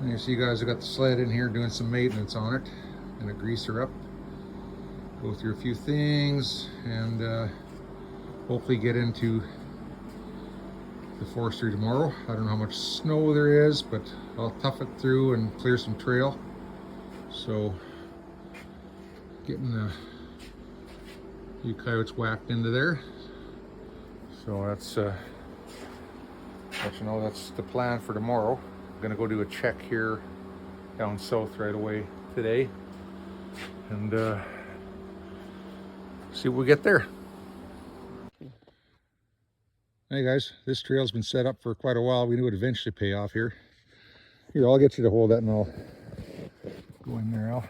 You see guys, I got the sled in here doing some maintenance on it. Gonna grease her up, go through a few things, and hopefully get into the forestry tomorrow. I don't know how much snow there is, but I'll tough it through and clear some trail. So getting a few coyotes whacked into there. So that's let you know that's the plan for tomorrow. I'm gonna go do a check here down south right away today and see what we get there. Hey guys, this trail's been set up for quite a while. We knew it would eventually pay off here. Here, I'll get you to hold that and I'll go in there, Al.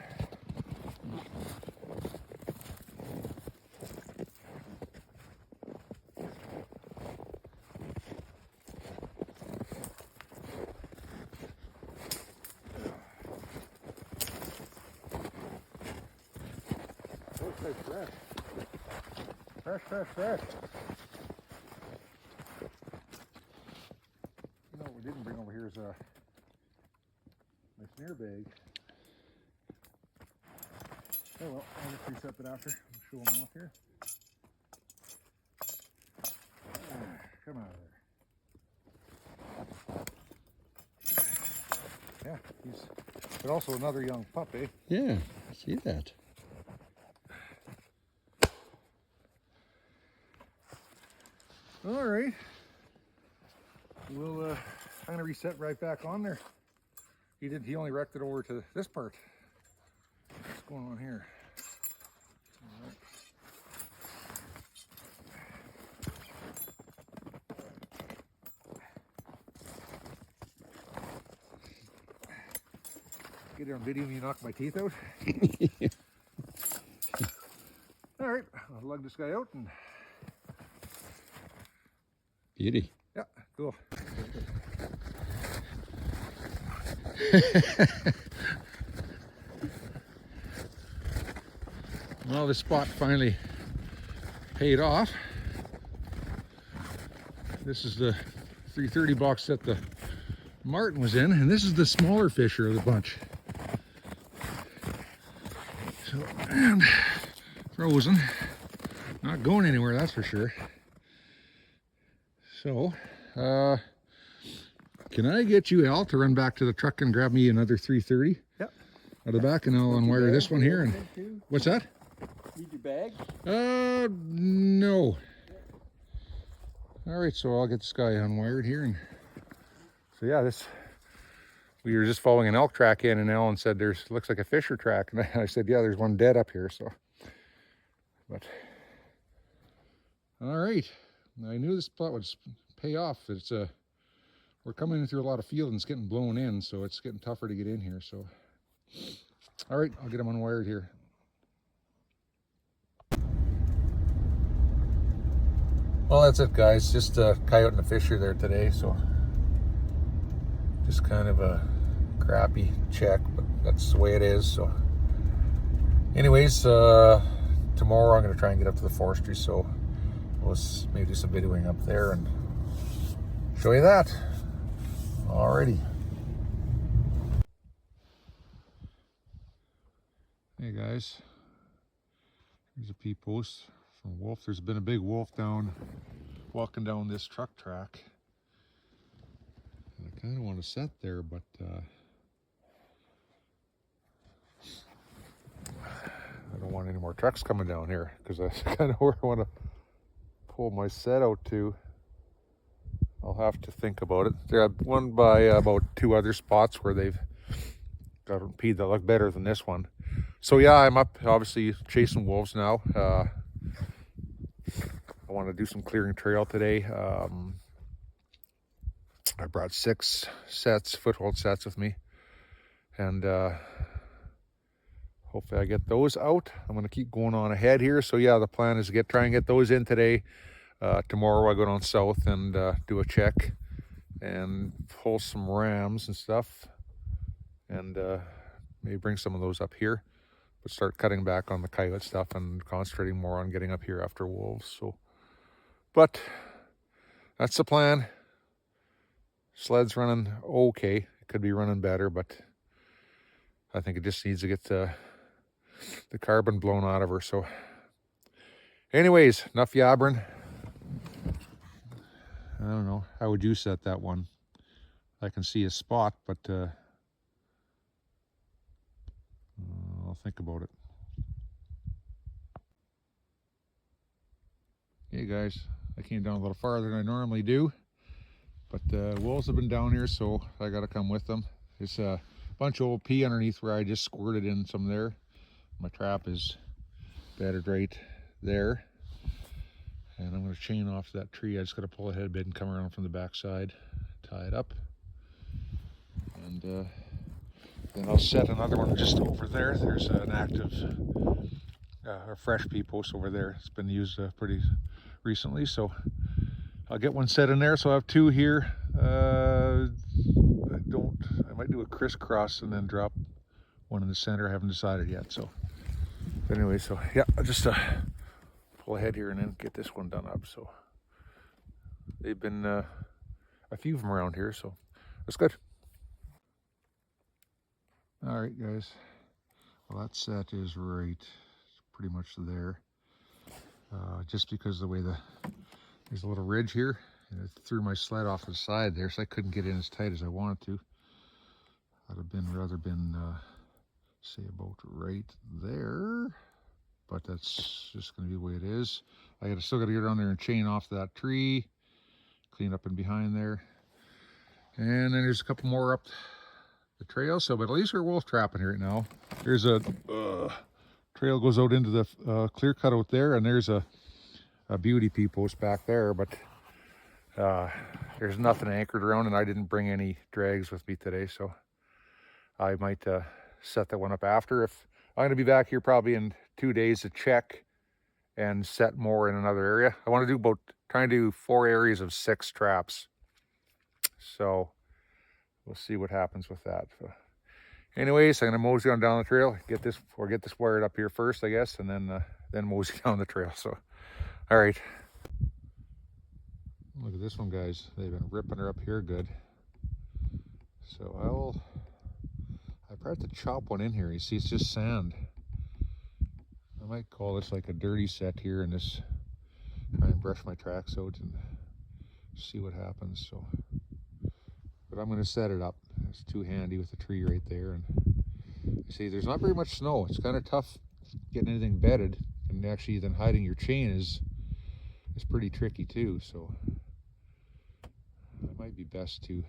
Fresh. You know what we didn't bring over here is my snare bag. Oh well, I'll just reset that after. I'll show them off here. Come out of there. Yeah, but also another young pup, eh? Yeah, I see that. All right. We'll I'm gonna reset right back on there. He only wrecked it over to this part. What's going on here? All right. Get it on video when you knock my teeth out. All right, I'll lug this guy out and Beauty. yeah, cool. Well, this spot finally paid off. This is the 330 box that the Martin was in, and this is the smaller fisher of the bunch. So, and frozen, not going anywhere, that's for sure. So, can I get you, Al, to run back to the truck and grab me another 330? Yep. Out of the back, and I'll unwire this one here. And what's that? Need your bag? No. All right, so I'll get this guy unwired here, and so yeah, we were just following an elk track in, and Alan said looks like a fisher track, and I said, yeah, there's one dead up here. So, but all right, I knew this spot would pay off. We're coming in through a lot of field and it's getting blown in, so it's getting tougher to get in here. So, all right, I'll get him unwired here. Well, that's it, guys. Just a coyote and a fisher there today, so just kind of a crappy check, but that's the way it is. So anyways, tomorrow I'm going to try and get up to the forestry, so we'll maybe do some videoing up there and show you that. Alrighty. Hey guys, here's a peep post from wolf. There's been a big wolf walking down this truck track. I kind of want to set there, but I don't want any more trucks coming down here because that's kind of where I want to pull my set out to. I'll have to think about it. There one by about 2 other spots where they've got a peed that look better than this one. So yeah, I'm up obviously chasing wolves now. I want to do some clearing trail today. I brought 6 foothold sets with me, and hopefully I get those out. I'm going to keep going on ahead here. So yeah, the plan is to try and get those in today. Tomorrow I go down south and do a check and pull some rams and stuff, and maybe bring some of those up here, but start cutting back on the coyote stuff and concentrating more on getting up here after wolves. So, but that's the plan. Sled's running okay, It could be running better, but I think it just needs to get the carbon blown out of her. So anyways, enough yabbering. I don't know. How would you set that one? I can see a spot, but I'll think about it. Hey guys, I came down a little farther than I normally do, but wolves have been down here, so I gotta come with them. There's a bunch of old pea underneath where I just squirted in some there. My trap is bedded right there, and I'm gonna chain off that tree. I just gotta pull ahead a bit and come around from the back side, tie it up, and then I'll set another one just over there. There's an active a fresh pea post over there. It's been used pretty recently, so I'll get one set in there. So I have two here. I might do a crisscross and then drop one in the center. I haven't decided yet. So anyway, so yeah, I'll just pull ahead here and then get this one done up. So they've been a few of them around here, so that's good. All right, guys. Well, that set is right. It's pretty much there. Just because of the way there's a little ridge here, and it threw my sled off to the side there, so I couldn't get in as tight as I wanted to. I'd have rather been say about right there, but that's just going to be the way it is. Still got to get around there and chain off that tree, clean up in behind there, and then there's a couple more up the trail. So, but at least we're wolf trapping here right now. There's a trail goes out into the clear cut out there, and there's a beauty pea post back there, but there's nothing anchored around, and I didn't bring any drags with me today, so I might set that one up after. If I'm going to be back here probably in 2 days to check and set more in another area. I want to do trying to do 4 areas of 6 traps, so we'll see what happens with that. So anyways, I'm gonna mosey on down the trail, get this wired up here first, I guess, and then mosey down the trail. So, all right. Look at this one, guys. They've been ripping her up here good. So I probably have to chop one in here. You see, it's just sand. I might call this like a dirty set here and just try and brush my tracks out and see what happens. So, but I'm gonna set it up. It's too handy with the tree right there, and you see there's not very much snow. It's kind of tough getting anything bedded, and actually then hiding your chain is pretty tricky too. So it might be best to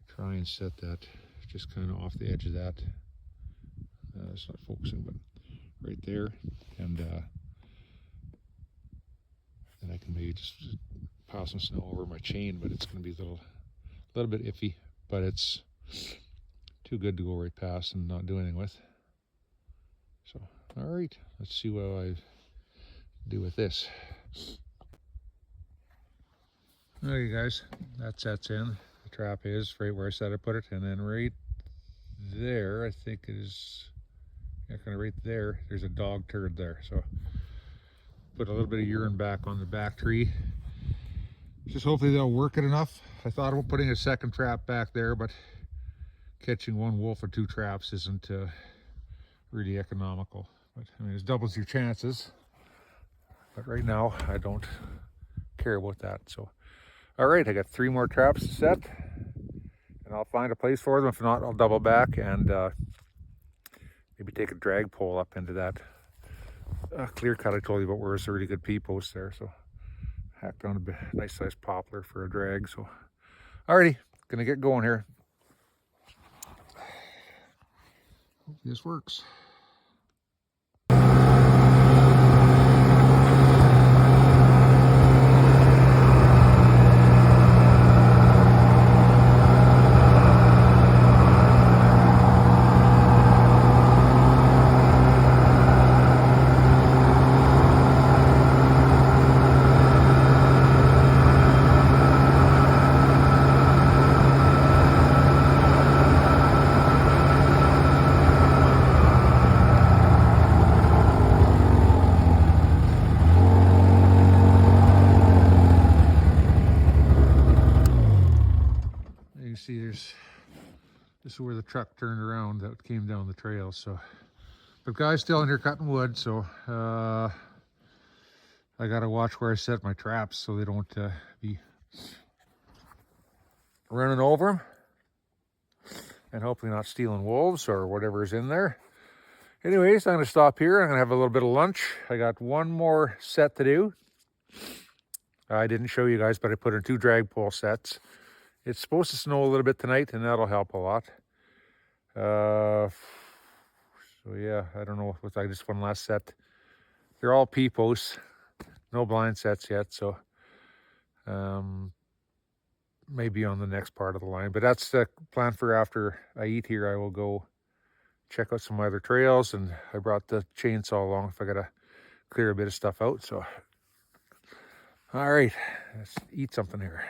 try and set that just kind of off the edge of that. It's not focusing, but right there, and then I can maybe just pile some snow over my chain, but it's going to be a little bit iffy, but it's too good to go right past and not do anything with. So, all right, let's see what I do with this. Okay, guys, that sets in. The trap is right where I said I put it, and then right there, I think it is, yeah, kind of right there, there's a dog turd there. So, put a little bit of urine back on the back tree. Just hopefully they'll work it enough. I thought about putting a second trap back there, but catching one wolf or 2 traps isn't really economical. But I mean, it doubles your chances. But right now, I don't care about that. So, all right, I got 3 more traps to set, and I'll find a place for them. If not, I'll double back and maybe take a drag pole up into that clear cut I told you about, where it's a really good pea post there. So, hack down a nice sized poplar for a drag. So, alrighty, gonna get going here. Hope this works. This is where the truck turned around that came down the trail. So, but guy's still in here cutting wood. So I gotta watch where I set my traps so they don't be running over them, and hopefully not stealing wolves or whatever's in there. Anyways, I'm gonna stop here. I'm gonna have a little bit of lunch. I got one more set to do. I didn't show you guys, but I put in 2 drag pole sets. It's supposed to snow a little bit tonight, and that'll help a lot. So yeah, I don't know what's just one last set. They're all P-posts, no blind sets yet, so maybe on the next part of the line. But that's the plan for after I eat here. I will go check out some other trails, and I brought the chainsaw along if I gotta clear a bit of stuff out. So all right, let's eat something here.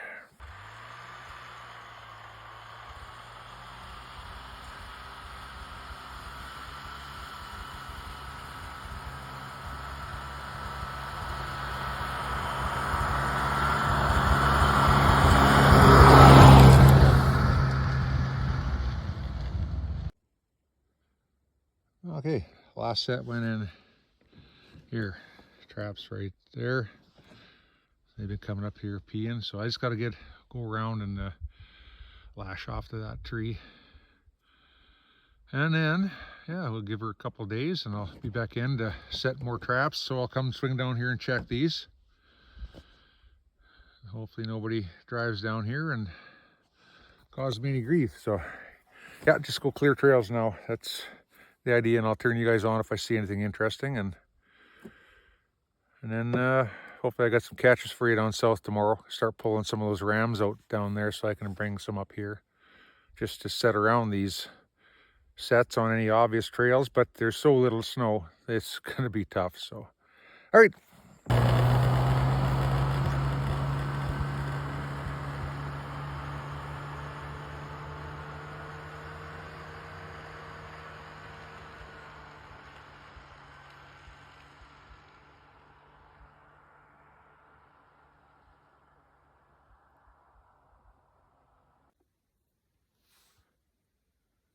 Okay, last set went in here. Traps right there. They've been coming up here peeing, so I just got to go around and lash off to that tree. And then, yeah, we'll give her a couple of days and I'll be back in to set more traps. So I'll come swing down here and check these. Hopefully nobody drives down here and causes me any grief. So yeah, just go clear trails now. That's the idea, and I'll turn you guys on if I see anything interesting. And then hopefully I got some catches for you down south tomorrow. Start pulling some of those rams out down there so I can bring some up here just to set around these sets on any obvious trails. But there's so little snow, it's going to be tough. So, all right.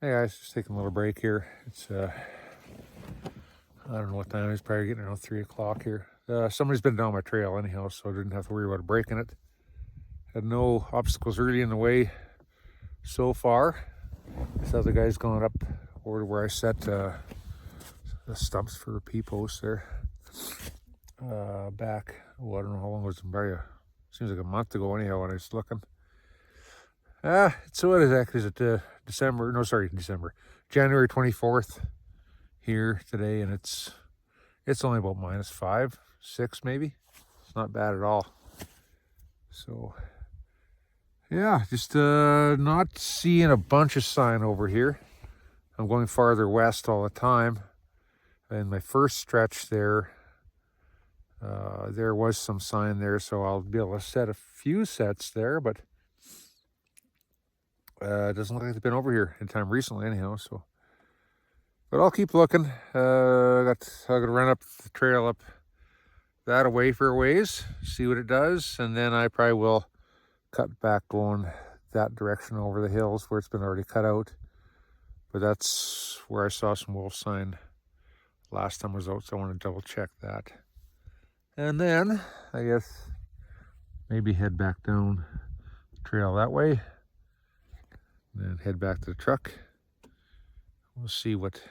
Hey guys, just taking a little break here. It's I don't know what time it is, probably getting around 3 o'clock here. Somebody's been down my trail anyhow, so I didn't have to worry about breaking it. Had no obstacles really in the way so far. This other guy's gone up over to where I set the stumps for a P-post there. Back, I don't know how long it was, probably seems like a month ago anyhow when I was looking. So it is actually, is it January 24th here today, and it's only about -5, 6 maybe. It's not bad at all. So yeah, just not seeing a bunch of sign over here. I'm going farther west all the time. In my first stretch there, there was some sign there, so I'll be able to set a few sets there, but it doesn't look like they've been over here anytime recently anyhow, so. But I'll keep looking. I'm gonna run up the trail up that away for a ways, see what it does, and then I probably will cut back going that direction over the hills where it's been already cut out. But that's where I saw some wolf sign last time I was out, so I want to double check that. And then I guess maybe head back down the trail that way. Then head back to the truck. We'll see what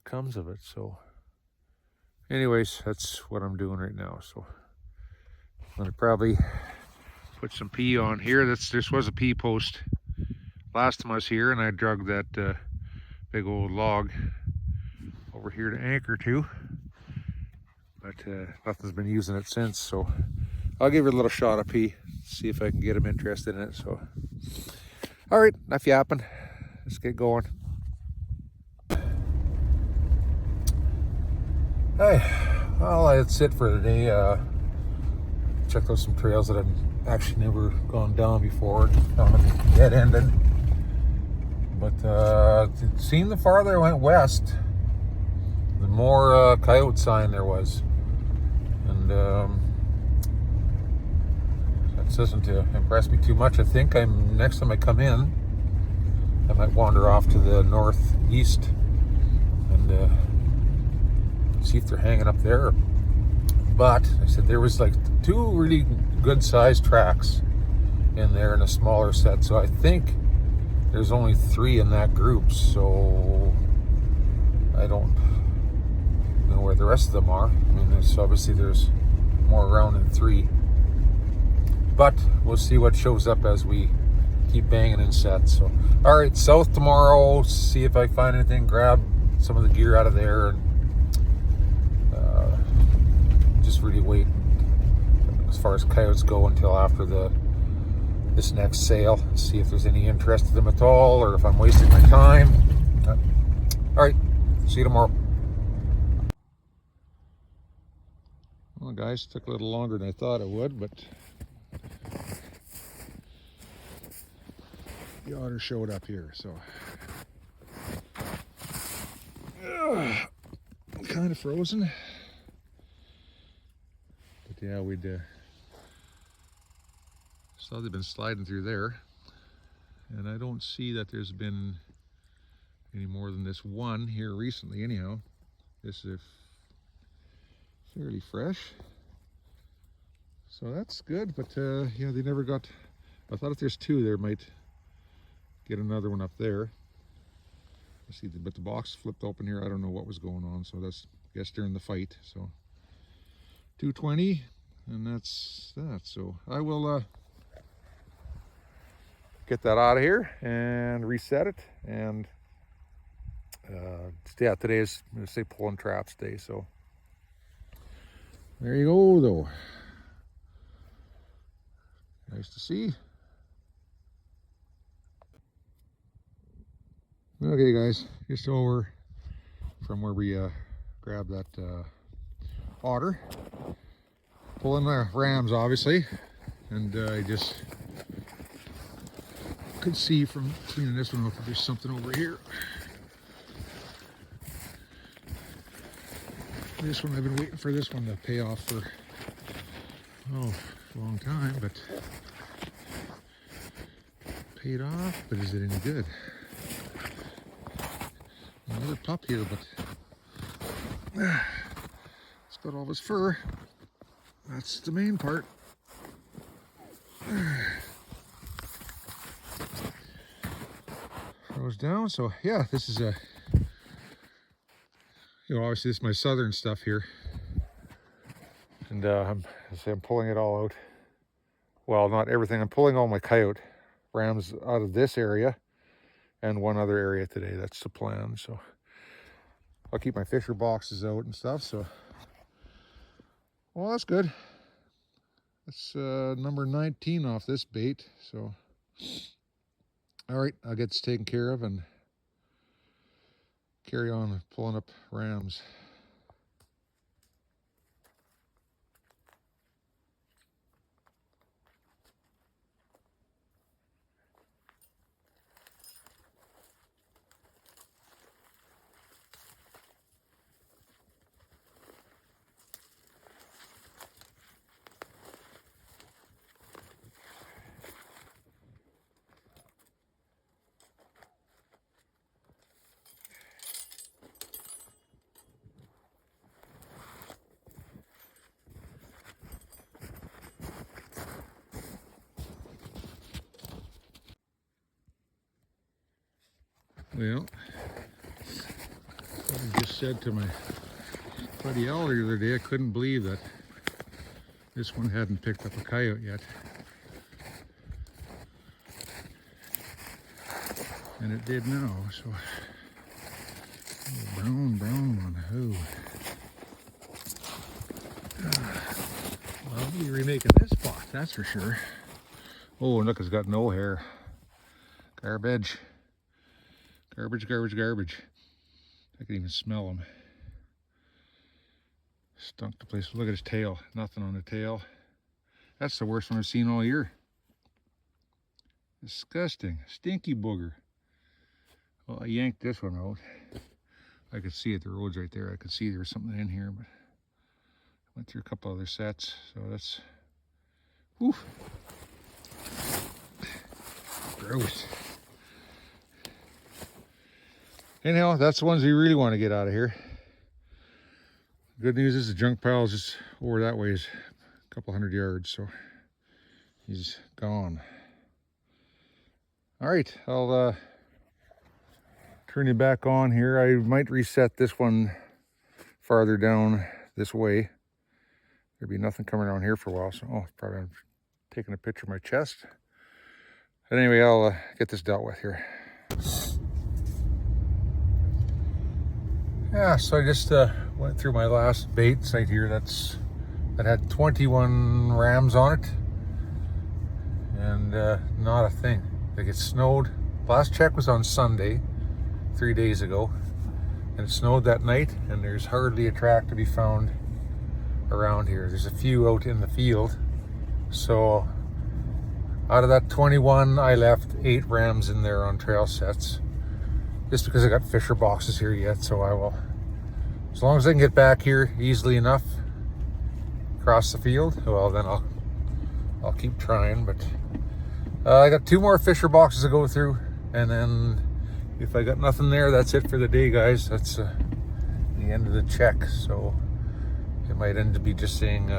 comes of it. So anyways, that's what I'm doing right now. So I'm gonna probably put some P on here. This was a P post last time I was here, and I drug that big old log over here to anchor to, but nothing's been using it since, so I'll give it a little shot of P, see if I can get them interested in it. So all right, enough yapping. Let's get going. Hey, well, that's it for today. Checked out some trails that I've actually never gone down before. Dead ended. But it seemed the farther I went west, the more coyote sign there was. And that doesn't impress me too much. I think next time I come in, I might wander off to the northeast and see if they're hanging up there. But I said there was like 2 really good sized tracks in there in a smaller set, so I think there's only 3 in that group, so I don't know where the rest of them are. I mean, there's more around than 3, but we'll see what shows up as we keep banging in sets. So all right, south tomorrow, see if I find anything, grab some of the gear out of there, and just really wait as far as coyotes go until after this next sale, see if there's any interest in them at all, or if I'm wasting my time. All right, see you tomorrow. Well, guys, took a little longer than I thought it would, but the otter showed up here, so kind of frozen. But yeah, we'd saw they've been sliding through there, and I don't see that there's been any more than this one here recently anyhow. This is fairly fresh, so that's good. But yeah, they never got, I thought if there's 2 there, might get another one up there. I see, but the box flipped open here. I don't know what was going on, so that's, I guess, during the fight. So 220, and that's that. So I will get that out of here and reset it. And yeah, today is, I'm gonna say, pulling traps day. So there you go, though. Nice to see. Okay, guys, just over from where we grabbed that otter, pulling the rams, obviously, and I just could see from cleaning this one up if there's something over here. This one, I've been waiting for this one to pay off for, oh, a long time, but paid off. But is it any good? Another pup here, but it's got all of his fur. That's the main part. Goes down. So yeah, this is a, obviously this is my southern stuff here, and I'm pulling it all out. Well, not everything. I'm pulling all my coyote rams out of this area and one other area today. That's the plan. So I'll keep my fisher boxes out and stuff. So, well, that's good. That's number 19 off this bait. So, all right, I'll get this taken care of and carry on pulling up rams. Well, I just said to my buddy Al the other day, I couldn't believe that this one hadn't picked up a coyote yet. And it did now, so brown one. Well, I'll be remaking this spot, that's for sure. Oh, and look, it's got no hair. Garbage. Garbage. I can even smell him. Stunk the place. Look at his tail. Nothing on the tail. That's the worst one I've seen all year. Disgusting. Stinky booger. Well, I yanked this one out. I could see it. The road's right there. I could see there was something in here, but I went through a couple other sets. So that's... Whew. Gross. Anyhow, that's the ones we really want to get out of here. Good news is the junk pile is just over that way, is a couple 100 yards, so he's gone. All right, I'll turn you back on here. I might reset this one farther down this way. There'll be nothing coming around here for a while, so probably I'm taking a picture of my chest. But anyway, I'll get this dealt with here. Yeah, so I just went through my last bait site here. That had 21 rams on it, and not a thing. Like, it snowed. Last check was on Sunday, 3 days ago, and it snowed that night, and there's hardly a track to be found around here. There's a few out in the field. So out of that 21, I left 8 rams in there on trail sets, just because I got fisher boxes here yet. So I will, as long as I can get back here easily enough across the field, well, then I'll keep trying. But I got 2 more fisher boxes to go through, and then if I got nothing there, that's it for the day, guys. That's the end of the check. So it might end up be just saying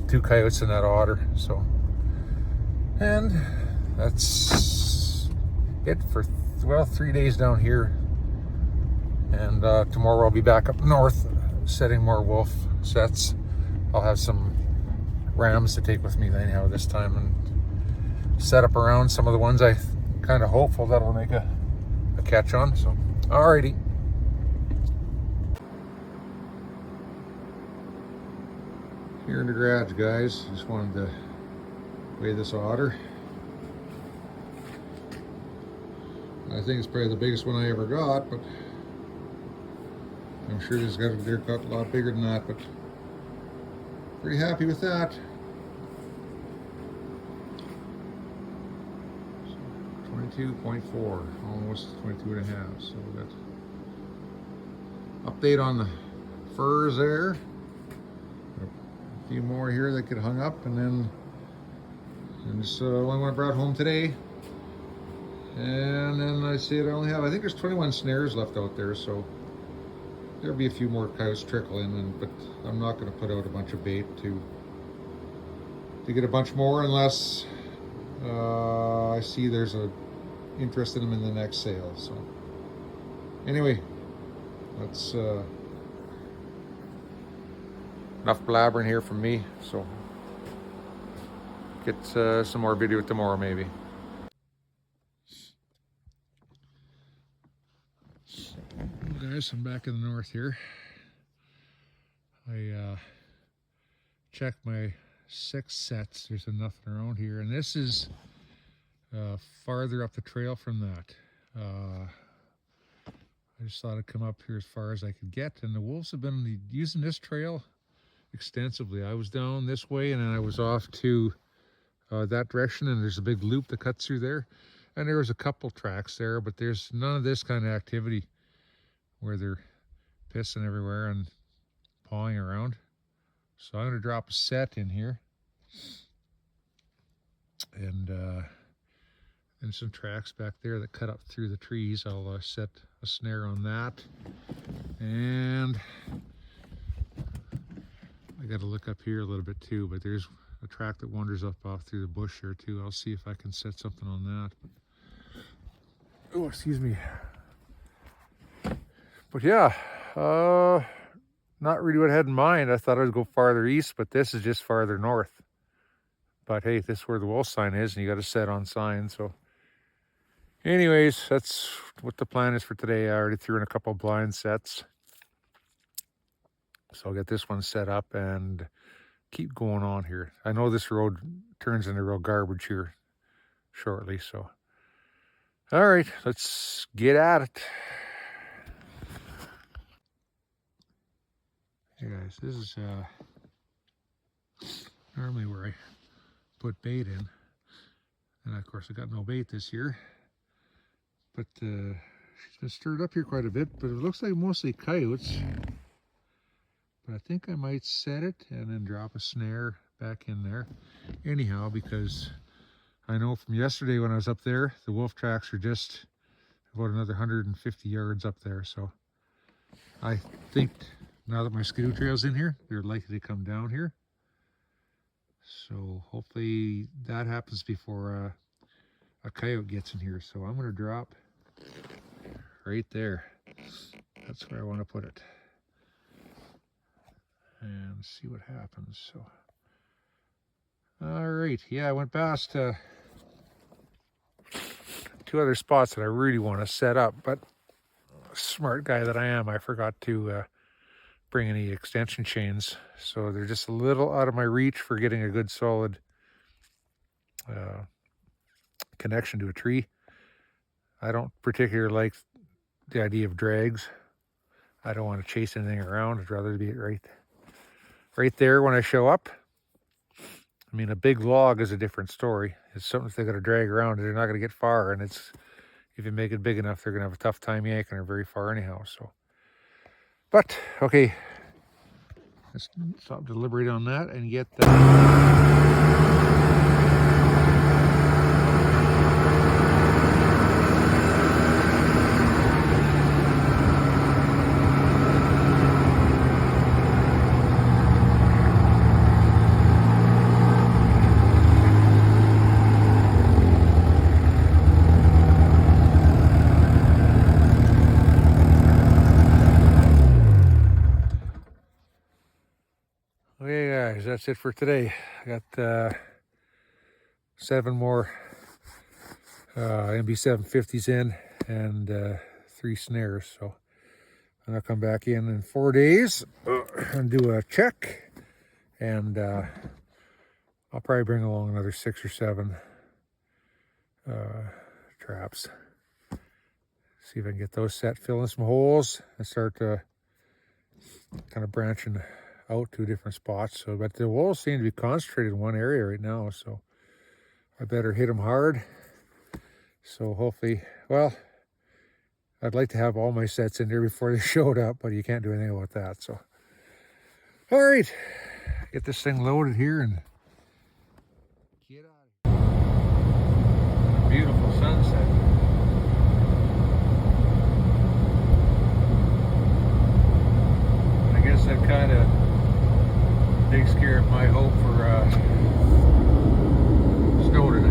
2 coyotes and that otter. So, and that's it for 3 days down here, and tomorrow I'll be back up north setting more wolf sets. I'll have some rams to take with me anyhow this time, and set up around some of the ones I kind of hopeful that'll make a catch on. So alrighty. Here in the garage, guys, just wanted to weigh this otter. I think it's probably the biggest one I ever got, but I'm sure they're got a lot bigger than that, but pretty happy with that. 22.4, almost 22 and a half. So we got update on the furs there. A few more here that get hung up, and this only one I brought home today. And then I see it, I think there's 21 snares left out there, so there'll be a few more coyotes trickle in, but I'm not going to put out a bunch of bait to get a bunch more unless I see there's a interest in them in the next sale. So anyway, that's enough blabbering here from me. So get some more video tomorrow maybe. Well, guys, I'm back in the north here. I checked my 6 sets. There's nothing around here, and this is farther up the trail from that. I just thought I'd come up here as far as I could get, and the wolves have been using this trail extensively. I was down this way, and then I was off to that direction, and there's a big loop that cuts through there, and there was a couple tracks there, but there's none of this kind of activity where they're pissing everywhere and pawing around. So I'm going to drop a set in here, and some tracks back there that cut up through the trees. I'll set a snare on that, and I got to look up here a little bit too, but there's a track that wanders up off through the bush here too. I'll see if I can set something on that. Oh, excuse me. But yeah, not really what I had in mind. I thought I'd go farther east, but this is just farther north. But hey, this is where the wolf sign is, and you got to set on sign. So anyways, that's what the plan is for today. I already threw in a couple blind sets, so I'll get this one set up and keep going on here. I know this road turns into real garbage here shortly, so all right, let's get at it. Hey guys, this is normally where I put bait in, and of course I got no bait this year, but she's been stirred up here quite a bit, but it looks like mostly coyotes. But I think I might set it and then drop a snare back in there anyhow, because I know from yesterday when I was up there, the wolf tracks are just, about another 150 yards up there. So I think now that my skidoo trail's in here, they're likely to come down here. So hopefully that happens before a coyote gets in here. So I'm going to drop right there. That's where I want to put it. And see what happens. So, all right. Yeah, I went past 2 other spots that I really want to set up, but smart guy that I am, I forgot to bring any extension chains. So they're just a little out of my reach for getting a good solid connection to a tree. I don't particularly like the idea of drags. I don't want to chase anything around. I'd rather be right there when I show up. I mean, a big log is a different story. It's something they got to drag around. They're not going to get far, and it's if you make it big enough, they're going to have a tough time yanking her very far anyhow. So, but okay, let's stop deliberate on that and get that. Okay guys, that's it for today. I got 7 more MB750s in and 3 snares. So I'm gonna come back in 4 days and do a check, and I'll probably bring along another 6 or 7 traps. See if I can get those set, fill in some holes, and start kind of branching out to different spots. So, but the wolves seem to be concentrated in one area right now, so I better hit them hard. So hopefully, well, I'd like to have all my sets in there before they showed up, but you can't do anything about that. So, all right, get this thing loaded here and get out of here. Beautiful sunset. I guess that kind of takes care of my hope for snow today.